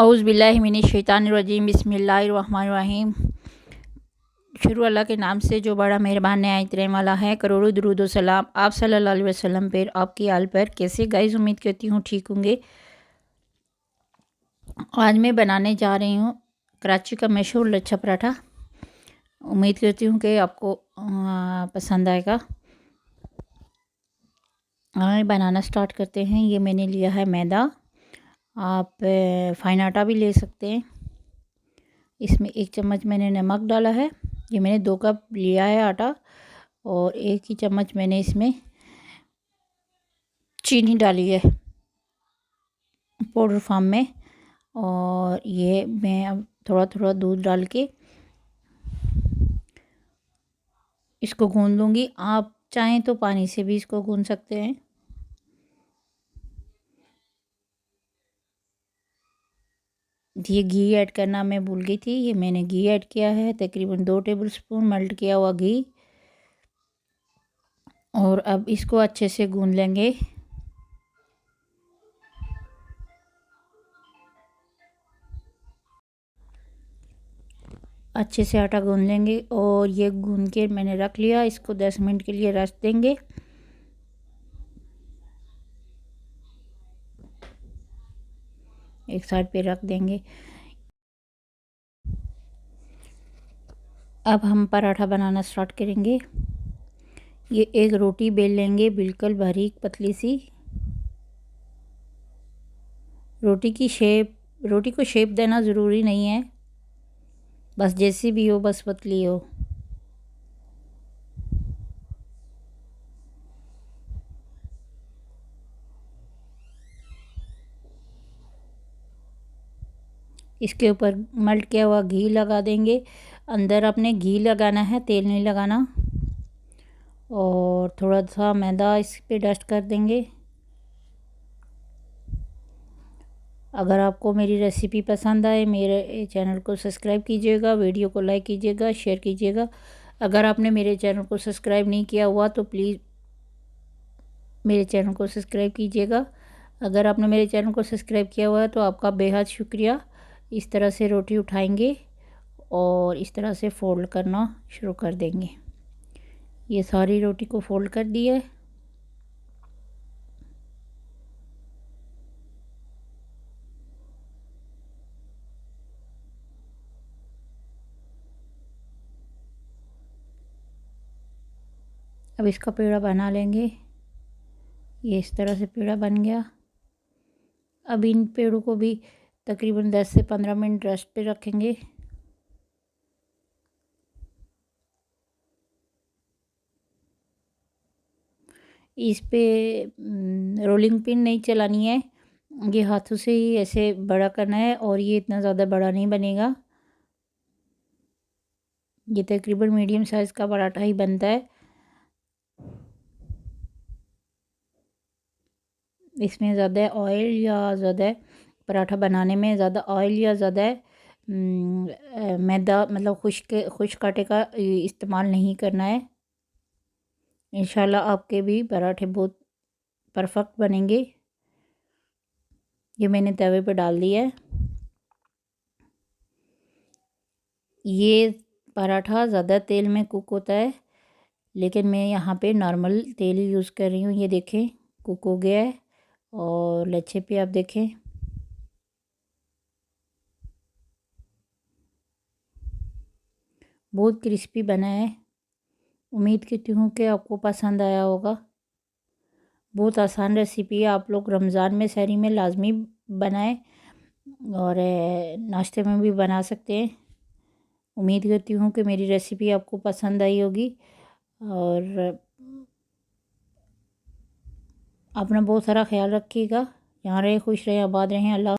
औज़ु बिल्लाहि मिनश शैतानिर रजीम बिस्मिल्लाहिर रहमानिर रहीम। शुरू अल्लाह के नाम से जो बड़ा मेहरबान नहायत रहम वाला है। करोड़ों दुरूद व सलाम आप सल्लल्लाहु अलैहि वसल्लम पर, आपकी आल पर। कैसे गाइस, उम्मीद करती हूँ ठीक होंगे। आज मैं बनाने जा रही हूँ कराची का मशहूर लच्छा पराठा। उम्मीद करती हूँ कि आपको पसंद आएगा। बनाना स्टार्ट करते हैं। ये मैंने लिया है मैदा, आप फाइन आटा भी ले सकते हैं। इसमें 1 चम्मच मैंने नमक डाला है। ये मैंने 2 कप लिया है आटा, और 1 ही चम्मच मैंने इसमें चीनी डाली है पाउडर फॉर्म में। और ये मैं अब थोड़ा थोड़ा दूध डाल के इसको गूंद लूँगी। आप चाहें तो पानी से भी इसको गूंद सकते हैं। ये घी ऐड करना मैं भूल गई थी। ये मैंने घी ऐड किया है, तकरीबन 2 टेबलस्पून मेल्ट किया हुआ घी। और अब इसको अच्छे से गूंद लेंगे। अच्छे से आटा गूंद लेंगे, और ये गूंद के मैंने रख लिया। इसको 10 मिनट के लिए रेस्ट देंगे। एक साइड पे रख देंगे। अब हम पराठा बनाना स्टार्ट करेंगे। ये एक रोटी बेल लेंगे, बिल्कुल बारीक पतली सी। रोटी को शेप देना ज़रूरी नहीं है, बस जैसी भी हो, बस पतली हो। इसके ऊपर मेल्ट किया हुआ घी लगा देंगे। अंदर अपने घी लगाना है, तेल नहीं लगाना। और थोड़ा सा मैदा इस पे डस्ट कर देंगे। अगर आपको मेरी रेसिपी पसंद आए, मेरे चैनल को सब्सक्राइब कीजिएगा, वीडियो को लाइक कीजिएगा, शेयर कीजिएगा। अगर आपने मेरे चैनल को सब्सक्राइब नहीं किया हुआ तो प्लीज़ मेरे चैनल को सब्सक्राइब कीजिएगा। अगर आपने मेरे चैनल को सब्सक्राइब किया हुआ है तो आपका बेहद शुक्रिया। इस तरह से रोटी उठाएंगे और इस तरह से फ़ोल्ड करना शुरू कर देंगे। ये सारी रोटी को फ़ोल्ड कर दी है। अब इसका पेड़ा बना लेंगे। ये इस तरह से पेड़ा बन गया। अब इन पेड़ों को भी तकरीबन 10 से 15 मिनट रेस्ट पे रखेंगे। इस पे रोलिंग पिन नहीं चलानी है, ये हाथों से ही ऐसे बड़ा करना है। और ये इतना ज़्यादा बड़ा नहीं बनेगा, ये तकरीबन मीडियम साइज़ का पराठा ही बनता है। इसमें ज़्यादा ऑयल या ज़्यादा पराठा बनाने में ज़्यादा ऑयल या ज़्यादा मैदा, मतलब खुश्क आटे का इस्तेमाल नहीं करना है। इंशाल्लाह आपके भी पराठे बहुत परफेक्ट बनेंगे। ये मैंने तवे पे डाल दिया है। ये पराठा ज़्यादा तेल में कुक होता है, लेकिन मैं यहाँ पे नॉर्मल तेल ही यूज़ कर रही हूँ। ये देखें, कुक हो गया है। और लच्छे पे आप देखें, बहुत क्रिस्पी बना है। उम्मीद करती हूँ कि आपको पसंद आया होगा। बहुत आसान रेसिपी है, आप लोग रमज़ान में सहरी में लाजमी बनाएं, और नाश्ते में भी बना सकते हैं। उम्मीद करती हूँ कि मेरी रेसिपी आपको पसंद आई होगी। और अपना बहुत सारा ख्याल रखिएगा। यहाँ रहे, खुश रहें, आबाद रहें। अल्लाह।